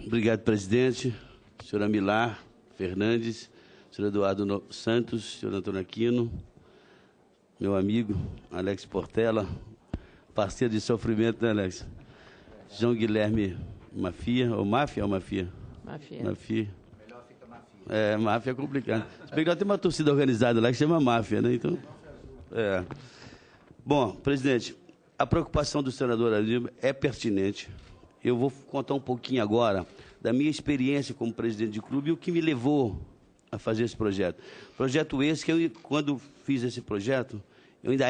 Obrigado, presidente. Senhora Milar Fernandes, senhor Eduardo Santos, senhor Antônio Aquino, meu amigo Alex Portela, parceiro de sofrimento, né, Alex? João Guilherme Mafia, ou Máfia ou Mafia? Mafia. Mafia. Melhor fica Mafia. É, Máfia é complicado. Se bem que nós temos uma torcida organizada lá que chama Máfia, né? Então, Bom, presidente, a preocupação do senador Aníbal é pertinente. Eu vou contar um pouquinho agora da minha experiência como presidente de clube e o que me levou a fazer esse projeto. Projeto esse que eu, quando fiz esse projeto, eu ainda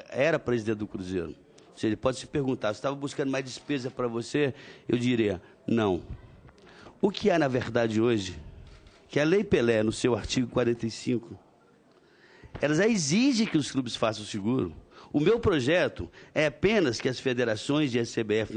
era presidente do Cruzeiro. Ou seja, pode se perguntar, se estava buscando mais despesa para você, eu diria, não. O que há, na verdade, hoje, que a Lei Pelé, no seu artigo 45, ela já exige que os clubes façam seguro. O meu projeto é apenas que as federações e a CBF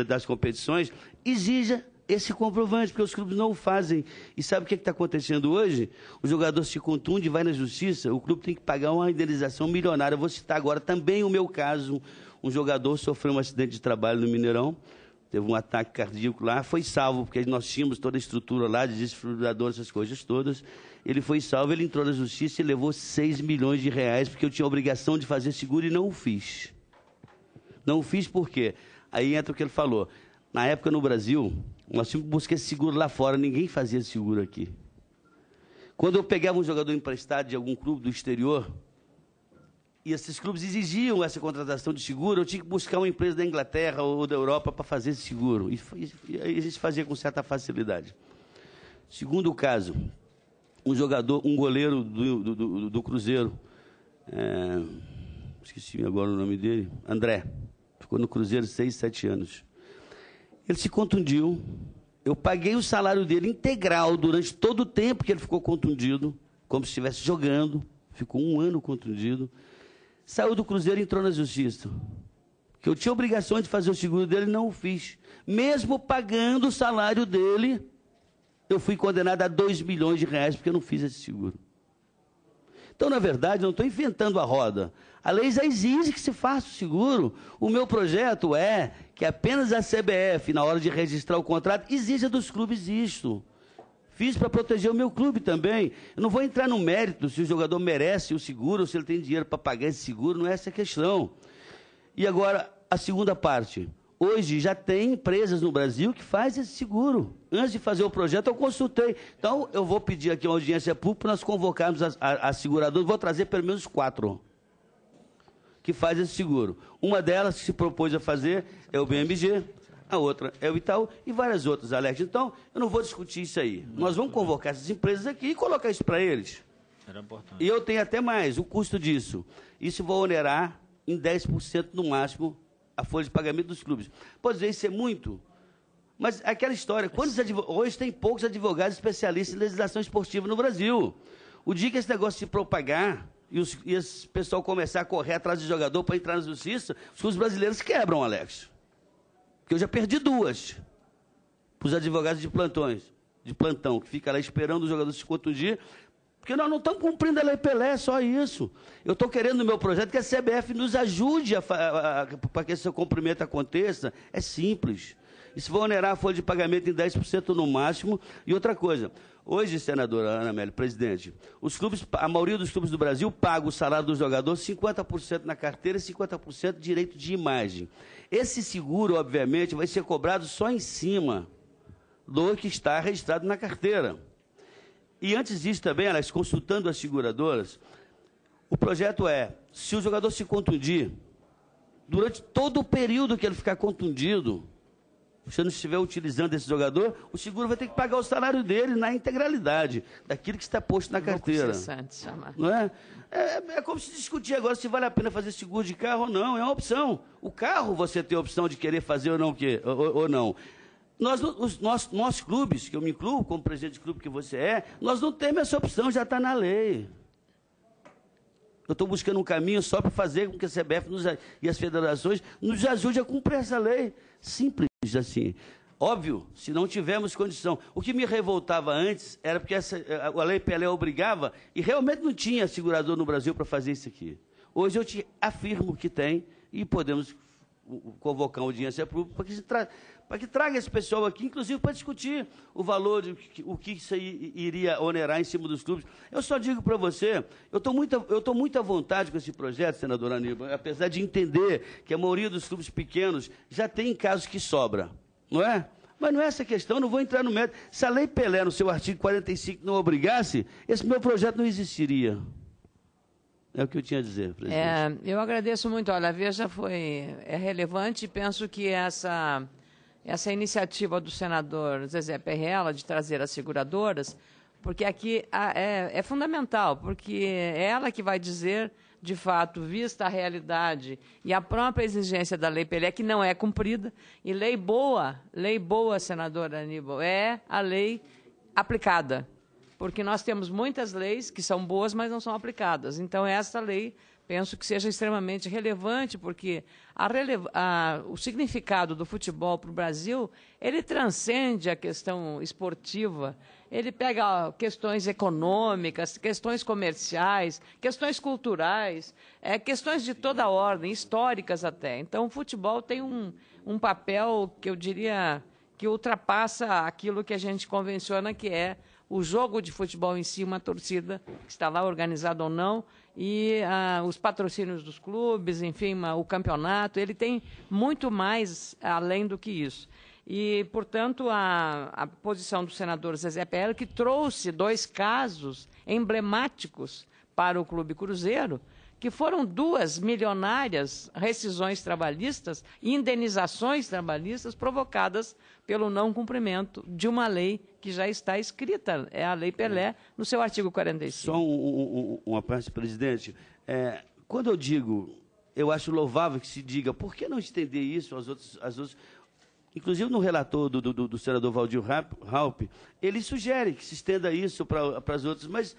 das competições exijam esse comprovante, porque os clubes não o fazem. E sabe o que está acontecendo hoje? O jogador se contunde, vai na justiça, o clube tem que pagar uma indenização milionária. Eu vou citar agora também o meu caso. Um jogador sofreu um acidente de trabalho no Mineirão, teve um ataque cardíaco lá, foi salvo, porque nós tínhamos toda a estrutura lá, de desfibrilador, essas coisas todas. Ele foi salvo, ele entrou na justiça e levou 6 milhões de reais, porque eu tinha a obrigação de fazer seguro e não o fiz. Não o fiz por quê? Aí entra o que ele falou. Na época, no Brasil, nós tínhamos que buscar esse seguro lá fora, ninguém fazia seguro aqui. Quando eu pegava um jogador emprestado de algum clube do exterior, e esses clubes exigiam essa contratação de seguro, eu tinha que buscar uma empresa da Inglaterra ou da Europa para fazer esse seguro. E aí a gente fazia com certa facilidade. Segundo caso, um jogador, um goleiro do Cruzeiro, esqueci agora o nome dele, André, ficou no Cruzeiro 6, 7 anos. Ele se contundiu, eu paguei o salário dele integral durante todo o tempo que ele ficou contundido, como se estivesse jogando, ficou 1 ano contundido. Saiu do Cruzeiro e entrou na justiça. Que eu tinha obrigação de fazer o seguro dele e não o fiz. Mesmo pagando o salário dele, eu fui condenado a 2 milhões de reais porque eu não fiz esse seguro. Então, na verdade, eu não estou inventando a roda. A lei já exige que se faça o seguro. O meu projeto é que apenas a CBF, na hora de registrar o contrato, exija dos clubes isto. Fiz para proteger o meu clube também. Eu não vou entrar no mérito se o jogador merece o seguro ou se ele tem dinheiro para pagar esse seguro, não é essa a questão. E agora, a segunda parte. Hoje já tem empresas no Brasil que fazem esse seguro. Antes de fazer o projeto, eu consultei. Então, eu vou pedir aqui uma audiência pública para nós convocarmos as seguradoras. Vou trazer pelo menos 4 que fazem esse seguro. Uma delas que se propôs a fazer é o BMG. A outra é o Itaú e várias outras, Alex. Então, eu não vou discutir isso aí. Nós vamos convocar essas empresas aqui e colocar isso para eles. Era importante. E eu tenho até mais, o custo disso. Isso vai onerar em 10% no máximo a folha de pagamento dos clubes. Pode dizer, isso é muito? Mas aquela história, hoje tem poucos advogados especialistas em legislação esportiva no Brasil. O dia que esse negócio se propagar e esse pessoal começar a correr atrás de jogador para entrar na justiça, os clubes brasileiros quebram, Alex. Porque eu já perdi 2 para os advogados de plantão, que fica lá esperando o jogador se contundir, porque nós não estamos cumprindo a Lei Pelé, é só isso. Eu estou querendo no meu projeto que a CBF nos ajude para que esse cumprimento aconteça. É simples. Isso vai onerar a folha de pagamento em 10% no máximo. E outra coisa, hoje, senadora Ana Amélia, presidente, a maioria dos clubes do Brasil paga o salário do jogador 50% na carteira e 50% direito de imagem. Esse seguro, obviamente, vai ser cobrado só em cima do que está registrado na carteira. E antes disso também, Alex, consultando as seguradoras, o projeto é, se o jogador se contundir, durante todo o período que ele ficar contundido, se você não estiver utilizando esse jogador, o seguro vai ter que pagar o salário dele na integralidade, daquilo que está posto na carteira. Não é? É como se discutir agora se vale a pena fazer seguro de carro ou não, é uma opção. O carro você tem a opção de querer fazer ou não. Nós clubes, que eu me incluo como presidente de clube que você é, nós não temos essa opção, já está na lei. Eu estou buscando um caminho só para fazer com que a CBF e as federações nos ajudem a cumprir essa lei. Simples assim. Óbvio, se não tivermos condição. O que me revoltava antes era porque a Lei Pelé obrigava e realmente não tinha segurador no Brasil para fazer isso aqui. Hoje eu te afirmo que tem e podemos convocar uma audiência pública para que traga esse pessoal aqui, inclusive para discutir o valor, o que isso aí iria onerar em cima dos clubes. Eu só digo para você, eu estou muito à vontade com esse projeto, senador Aníbal, apesar de entender que a maioria dos clubes pequenos já tem casos que sobra, não é? Mas não é essa a questão, não vou entrar no mérito. Se a Lei Pelé, no seu artigo 45, não obrigasse, esse meu projeto não existiria. É o que eu tinha a dizer, presidente. Eu agradeço muito. Olha, a Veja é relevante e penso que essa iniciativa do senador Zezé Perrella de trazer as seguradoras, porque aqui é fundamental, porque é ela que vai dizer, de fato, vista a realidade e a própria exigência da Lei Pelé, que não é cumprida, e lei boa, senador Aníbal, é a lei aplicada. Porque nós temos muitas leis que são boas, mas não são aplicadas. Então, essa lei, penso que seja extremamente relevante, porque o significado do futebol para o Brasil, ele transcende a questão esportiva, ele pega questões econômicas, questões comerciais, questões culturais, questões de toda ordem, históricas até. Então, o futebol tem um papel que eu diria que ultrapassa aquilo que a gente convenciona que é o jogo de futebol em si, uma torcida que está lá organizada ou não, e os patrocínios dos clubes, enfim, o campeonato, ele tem muito mais além do que isso. E, portanto, a posição do senador Zezé Perrella, que trouxe 2 casos emblemáticos para o Clube Cruzeiro, que foram 2 milionárias rescisões trabalhistas e indenizações trabalhistas provocadas pelo não cumprimento de uma lei que já está escrita, é a Lei Pelé, no seu artigo 45. Só uma parte, presidente. Quando eu digo, eu acho louvável que se diga, por que não estender isso às outras... Inclusive, no relator do senador Valdir Raupp, ele sugere que se estenda isso para as outras, mas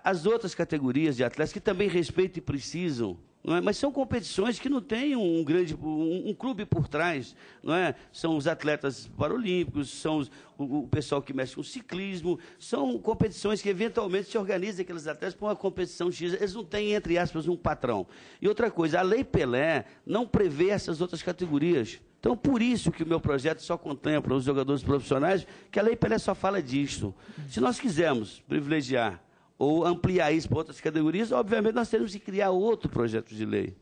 as outras categorias de atletas que também respeitam e precisam, não é? Mas são competições que não têm um clube por trás, não é? São os atletas paralímpicos, são o pessoal que mexe com ciclismo, são competições que eventualmente se organizam aqueles atletas para uma competição X, eles não têm, entre aspas, um patrão. E outra coisa, a Lei Pelé não prevê essas outras categorias. Então, por isso que o meu projeto só contempla os jogadores profissionais, que a Lei Pelé só fala disto. Se nós quisermos privilegiar ou ampliar isso para outras categorias, obviamente nós temos que criar outro projeto de lei.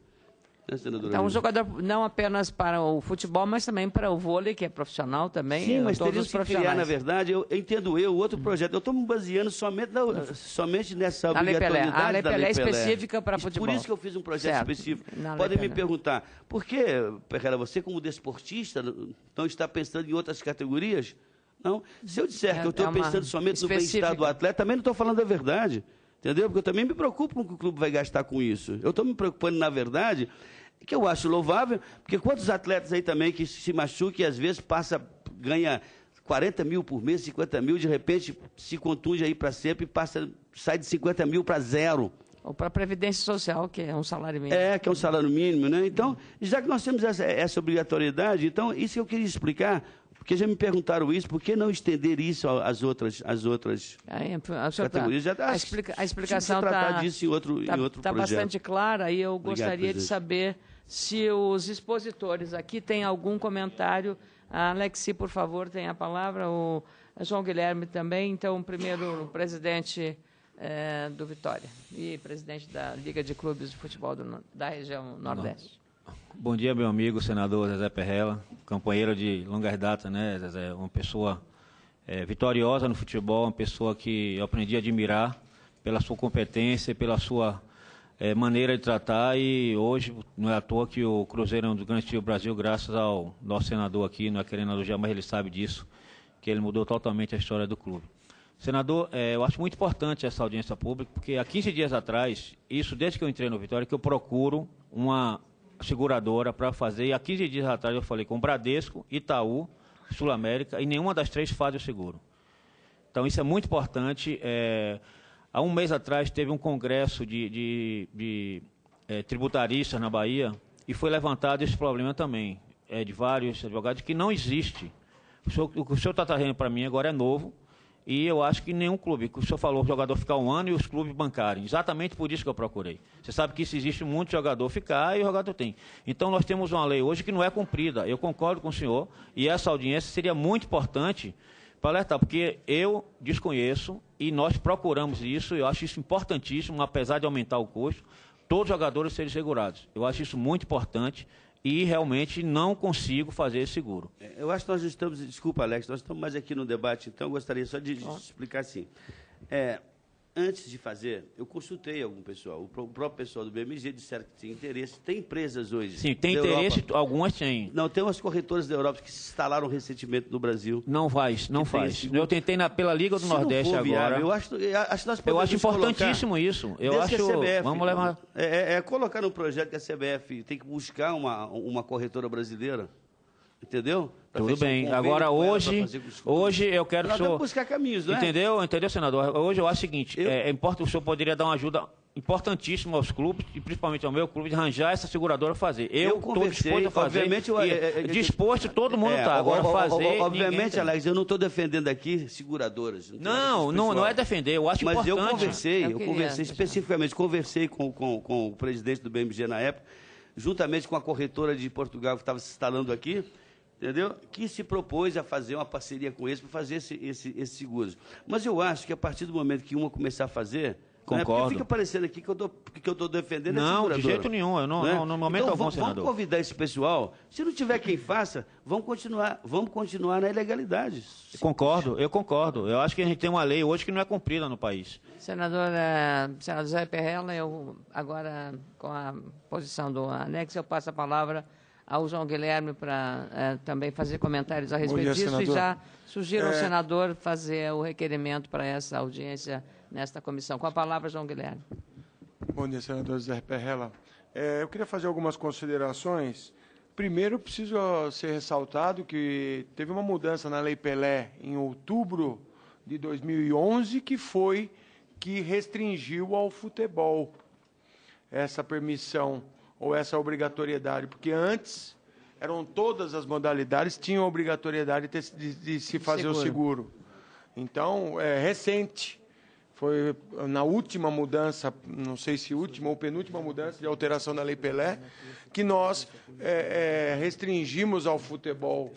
Então, o jogador não apenas para o futebol, mas também para o vôlei, que é profissional também. Sim, mas teríamos que criar, na verdade, outro projeto. Eu estou me baseando somente nessa obrigatoriedade da Lei Pelé. A Lei Pelé é específica para futebol. Por isso que eu fiz um projeto específico. Podem me perguntar, por que, Perrella, você como desportista não está pensando em outras categorias? Não. Se eu disser que eu estou pensando somente no bem-estar do atleta, também não estou falando a verdade. Entendeu? Porque eu também me preocupo com o que o clube vai gastar com isso. Eu estou me preocupando, na verdade, que eu acho louvável, porque quantos atletas aí também que se machucam e às vezes ganha 40 mil por mês, 50 mil, de repente se contunde aí para sempre e sai de 50 mil para 0. Ou para a Previdência Social, que é um salário mínimo. Que é um salário mínimo, né? Então, já que nós temos essa obrigatoriedade, então, isso que eu queria explicar, porque já me perguntaram isso, por que não estender isso às outras categorias? A explicação está bastante clara e eu gostaria de saber se os expositores aqui têm algum comentário. A Alexi, por favor, tem a palavra. O João Guilherme também. Então, primeiro, o presidente do Vitória e presidente da Liga de Clubes de Futebol da região Nordeste. Bom dia, meu amigo, senador Zezé Perrella, companheiro de longas datas, né, Zezé? Uma pessoa vitoriosa no futebol, uma pessoa que eu aprendi a admirar pela sua competência, pela sua maneira de tratar, e hoje não é à toa que o Cruzeiro é um dos grandes times do Brasil, graças ao nosso senador aqui, não é querendo elogiar, mas ele sabe disso, que ele mudou totalmente a história do clube. Senador, eu acho muito importante essa audiência pública, porque há 15 dias atrás, isso desde que eu entrei no Vitória, que eu procuro uma seguradora para fazer, e há 15 dias atrás eu falei com o Bradesco, Itaú, Sul América, e nenhuma das 3 faz o seguro. Então, isso é muito importante. Há um mês atrás teve um congresso de tributaristas na Bahia, e foi levantado esse problema também, de vários advogados, que não existe. O que o senhor está trazendo para mim agora é novo, E eu acho que nenhum clube, o senhor falou, o jogador ficar 1 ano e os clubes bancarem. Exatamente por isso que eu procurei. Você sabe que isso existe muito jogador ficar e o jogador tem. Então nós temos uma lei hoje que não é cumprida. Eu concordo com o senhor e essa audiência seria muito importante para alertar, porque eu desconheço e nós procuramos isso, eu acho isso importantíssimo, apesar de aumentar o custo, todos os jogadores serem segurados. Eu acho isso muito importante. E realmente não consigo fazer esse seguro. Eu acho que nós estamos, desculpa, Alex, nós estamos mais aqui no debate, então eu gostaria só de explicar assim. Antes de fazer, eu consultei algum pessoal, o próprio pessoal do BMG disseram que tinha interesse. Tem empresas hoje. Sim, tem interesse, Europa, algumas têm. Não, tem umas corretoras da Europa que se instalaram recentemente no Brasil. Não faz. Eu tentei pela Liga do Nordeste agora. Viável, eu acho que nós podemos acho importantíssimo isso. Eu acho. CBF, vamos levar. Colocar no projeto que a CBF tem que buscar uma corretora brasileira. Entendeu? Tudo bem. Agora, hoje eu quero que o senhor... buscar caminhos, né? Entendeu, senador? Hoje eu acho o seguinte, o senhor poderia dar uma ajuda importantíssima aos clubes, e principalmente ao meu clube, de arranjar essa seguradora fazer. Eu estou disposto a fazer. Obviamente, disposto, todo mundo está. Agora, fazer... Obviamente, Alex, eu não estou defendendo aqui seguradoras. Não é defender, eu acho importante. Mas eu conversei especificamente, com o presidente do BMG na época, juntamente com a corretora de Portugal que estava se instalando aqui, entendeu? Que se propôs a fazer uma parceria com eles para fazer esses seguros. Mas eu acho que a partir do momento que uma começar a fazer... Concordo. Porque fica parecendo aqui que eu estou defendendo a seguradora. Não, de jeito nenhum. Eu não, no momento algum, senador. Vamos convidar esse pessoal. Se não tiver quem faça, vamos continuar na ilegalidade. Eu concordo. Eu acho que a gente tem uma lei hoje que não é cumprida no país. Senador Zé Perrella, eu agora, com a posição do anexo, eu passo a palavra ao João Guilherme para também fazer comentários a respeito disso, senador. E já sugiro ao senador fazer o requerimento para essa audiência nesta comissão. Com a palavra, João Guilherme. Bom dia, senador Zé Perrella. Eu queria fazer algumas considerações. Primeiro, preciso ser ressaltado que teve uma mudança na Lei Pelé em outubro de 2011, que restringiu ao futebol essa permissão ou essa obrigatoriedade, porque antes eram todas as modalidades tinham obrigatoriedade de se fazer o seguro. Então, é recente. Foi na última mudança, não sei se última ou penúltima mudança de alteração da Lei Pelé, que nós restringimos ao futebol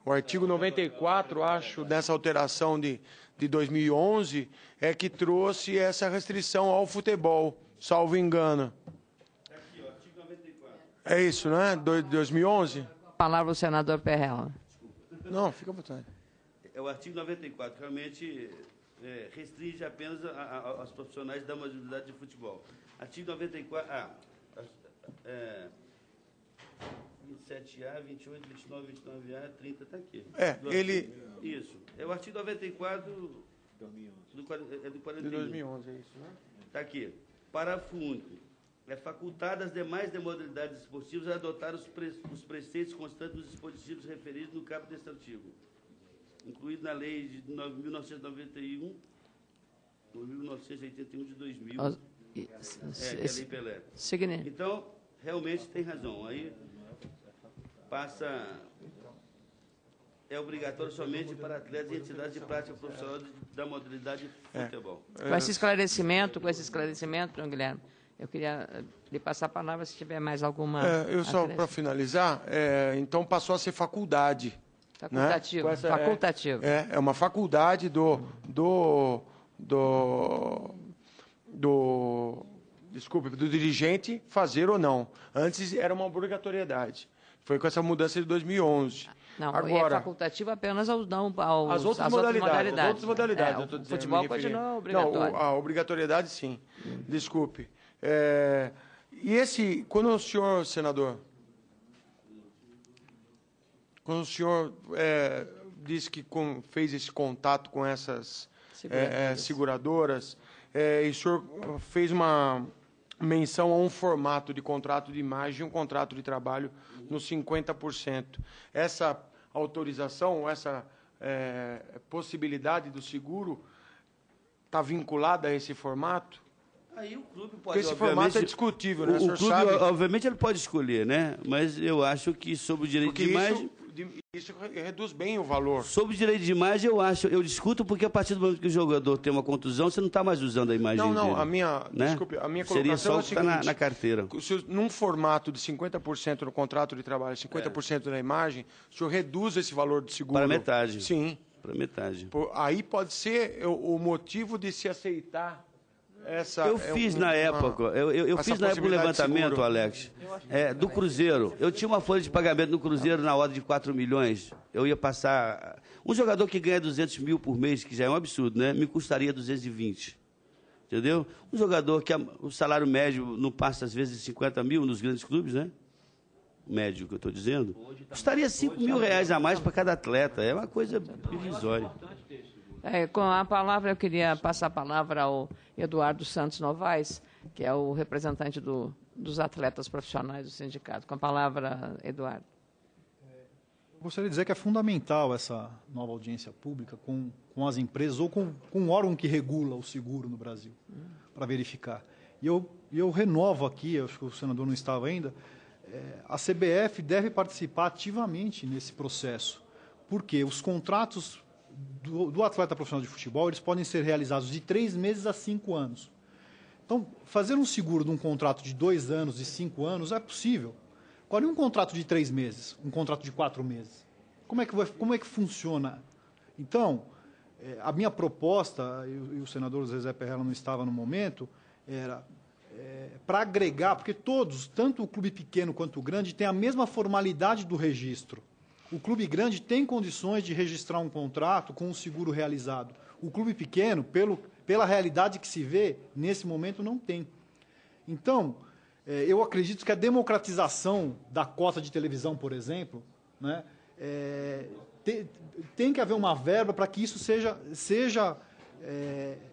o artigo 94, acho, dessa alteração de 2011, que trouxe essa restrição ao futebol, salvo engano. Aqui, ó, artigo 94. É isso, não é? 2011? Palavra o senador Perrella. Não, fica à vontade. É o artigo 94, realmente... restringe apenas aos profissionais da modalidade de futebol. Artigo 94, 27A, 28, 29, 29A, 30, está aqui. Isso. É o artigo 94 do 41. De 2011, é isso, né? Está aqui. Parágrafo único. É facultado às demais modalidades esportivas a adotar os preceitos constantes dos dispositivos referidos no caput deste artigo, incluído na lei de 1991, 1981 de 2000, que é a Lei Pelé. Então, realmente tem razão. Aí é obrigatório somente para atletas e entidades de prática profissional da modalidade de futebol. Com esse esclarecimento, João Guilherme, eu queria lhe passar a palavra se tiver mais alguma... só para finalizar, então passou a ser faculdade. Facultativo. Né? Facultativo. É uma faculdade do dirigente fazer ou não. Antes era uma obrigatoriedade. Foi com essa mudança de 2011. Não, agora, é facultativo apenas as outras modalidades. As outras modalidades. O futebol continua obrigatório. Não, a obrigatoriedade, sim. Desculpe. Quando o senhor, senador... Quando o senhor disse que fez esse contato com essas seguradoras, e o senhor fez uma menção a um formato de contrato de imagem e um contrato de trabalho nos 50%. Essa autorização, essa possibilidade do seguro está vinculada a esse formato? Aí o clube pode, porque esse formato é discutível, né? O clube, obviamente, ele pode escolher, né? Mas eu acho que sobre o direito de imagem... isso reduz bem o valor. Sobre o direito de imagem, eu discuto porque a partir do momento que o jogador tem uma contusão, você não está mais usando a imagem dele. Não, a minha colocação seria só é o o que seguinte, está na carteira. Num formato de 50% no contrato de trabalho, 50% na imagem, o senhor reduz esse valor de seguro? Para metade. Sim. Para metade. Aí pode ser o motivo de se aceitar essa... Eu fiz na época um levantamento, Alex, do Cruzeiro. Eu tinha uma folha de pagamento no Cruzeiro na ordem de 4 milhões. Eu ia passar... Um jogador que ganha 200 mil por mês, que já é um absurdo, né? Me custaria 220. Entendeu? Um jogador que o salário médio não passa, às vezes, de 50 mil nos grandes clubes, né? Médio que eu estou dizendo. Custaria 5 mil reais a mais para cada atleta. É uma coisa irrisória. Com a palavra, eu queria passar a palavra ao Eduardo Santos Novaes, que é o representante dos atletas profissionais do sindicato. Com a palavra, Eduardo. Eu gostaria de dizer que é fundamental essa nova audiência pública com as empresas ou com o órgão que regula o seguro no Brasil, para verificar. E eu renovo aqui, acho que o senador não estava ainda, a CBF deve participar ativamente nesse processo, porque os contratos do atleta profissional de futebol, eles podem ser realizados de 3 meses a 5 anos. Então, fazer um seguro de um contrato de 2 anos, de 5 anos, é possível. Agora, e um contrato de 3 meses? Um contrato de 4 meses? Como é que funciona? Então, a minha proposta, e o senador Zezé Perrella não estava no momento, era para agregar, porque todos, tanto o clube pequeno quanto o grande, têm a mesma formalidade do registro. O clube grande tem condições de registrar um contrato com um seguro realizado. O clube pequeno, pela realidade que se vê, nesse momento não tem. Então, eu acredito que a democratização da cota de televisão, por exemplo, né, tem que haver uma verba para que isso seja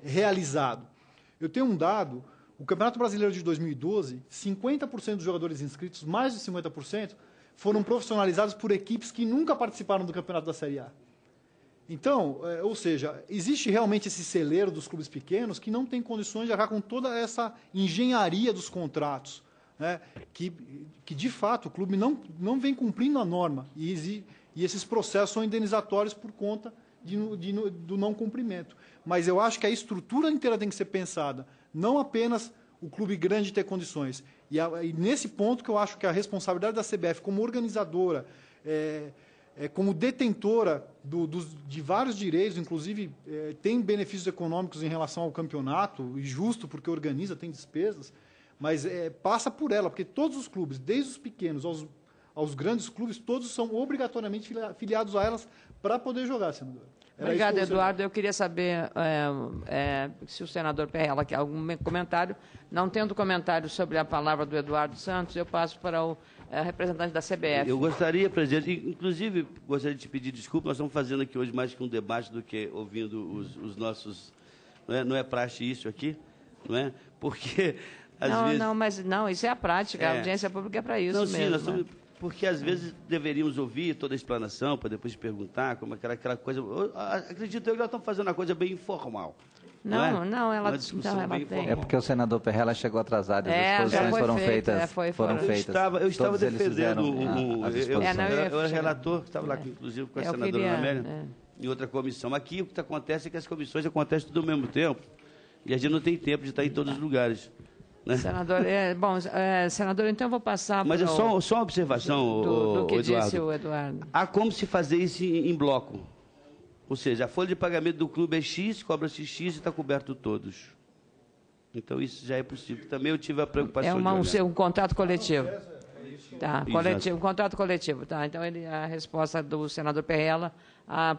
realizado. Eu tenho um dado, o Campeonato Brasileiro de 2012, 50% dos jogadores inscritos, mais de 50%, foram profissionalizados por equipes que nunca participaram do campeonato da Série A. Então, ou seja, existe realmente esse celeiro dos clubes pequenos que não tem condições de arcar com toda essa engenharia dos contratos, né, que de fato, o clube não vem cumprindo a norma e esses processos são indenizatórios por conta do não cumprimento. Mas eu acho que a estrutura inteira tem que ser pensada, não apenas o clube grande ter condições. E nesse ponto que eu acho que a responsabilidade da CBF como organizadora, como detentora de vários direitos, inclusive tem benefícios econômicos em relação ao campeonato, e justo porque organiza, tem despesas, mas passa por ela, porque todos os clubes, desde os pequenos aos grandes clubes, todos são obrigatoriamente filiados a elas para poder jogar, senador. Obrigado, Eduardo. Eu queria saber se o senador Perrella quer algum comentário. Não tendo comentário sobre a palavra do Eduardo Santos, eu passo para o representante da CBF. Eu gostaria, presidente, inclusive, gostaria de te pedir desculpa, nós estamos fazendo aqui hoje mais que um debate do que ouvindo os nossos... Não é praxe isso aqui, não é? Porque, às vezes... Não, isso é a prática, a audiência pública é para isso mesmo. Sim, nós estamos... Porque, às vezes, deveríamos ouvir toda a explanação para depois perguntar como aquela coisa... Acredito eu que nós estamos fazendo uma coisa bem informal. Não, ela tem. É porque o senador Perrella chegou atrasado, as exposições foram feitas. Eu estava defendendo... Eu era relator, estava lá, É. inclusive, com a senadora Amélia, em outra comissão. Aqui, o que acontece é que as comissões acontecem tudo ao mesmo tempo. E a gente não tem tempo de estar em todos os lugares. Né? Senador, então eu vou passar... Mas é só uma observação, do que Eduardo. disse o Eduardo. Há como se fazer isso em bloco. Ou seja, a folha de pagamento do clube é X, cobra-se X e está coberto todos. Então, isso já é possível. Também eu tive a preocupação um contrato coletivo. Tá, coletivo, um contrato coletivo. Tá, então, a resposta do senador Perrella, a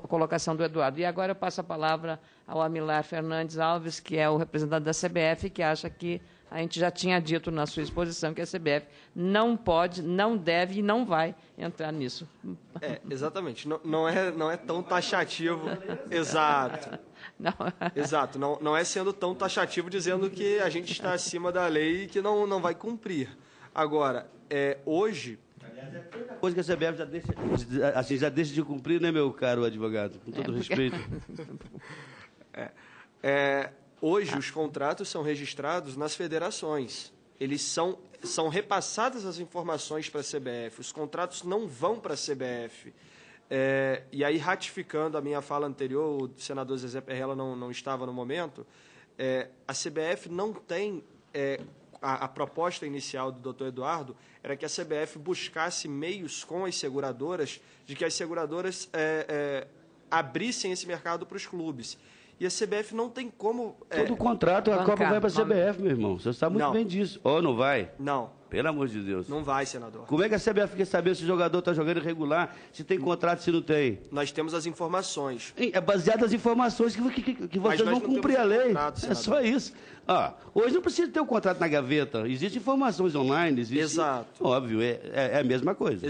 colocação do Eduardo. E agora eu passo a palavra ao Amilar Fernandes Alves, que é o representante da CBF, que acha que a gente já tinha dito na sua exposição que a CBF não pode, não deve e não vai entrar nisso. Exatamente. Não é tão taxativo. Exato. Não. Exato. Não é sendo tão taxativo dizendo que a gente está acima da lei e que não vai cumprir. Agora, hoje... Coisa que a CBF já deixa de cumprir, né, meu caro advogado? Com todo respeito. Hoje, os contratos são registrados nas federações. Eles são são repassadas as informações para a CBF, os contratos não vão para a CBF. E aí, ratificando a minha fala anterior, o senador Zezé Perrella não estava no momento, a CBF não tem... A proposta inicial do doutor Eduardo era que a CBF buscasse meios com as seguradoras, de que as seguradoras abrissem esse mercado para os clubes. E a CBF não tem como... Todo contrato, a Copa vai para a CBF, meu irmão. Você sabe muito bem disso. Ou não vai? Não. Pelo amor de Deus. Não vai, senador. Como é que a CBF quer saber se o jogador está jogando irregular, se tem contrato, se não tem? Nós temos as informações. É baseado nas informações que vocês vão cumprir a lei. É só isso. Hoje não precisa ter um contrato na gaveta. Existem informações online. Exato. Óbvio, é a mesma coisa.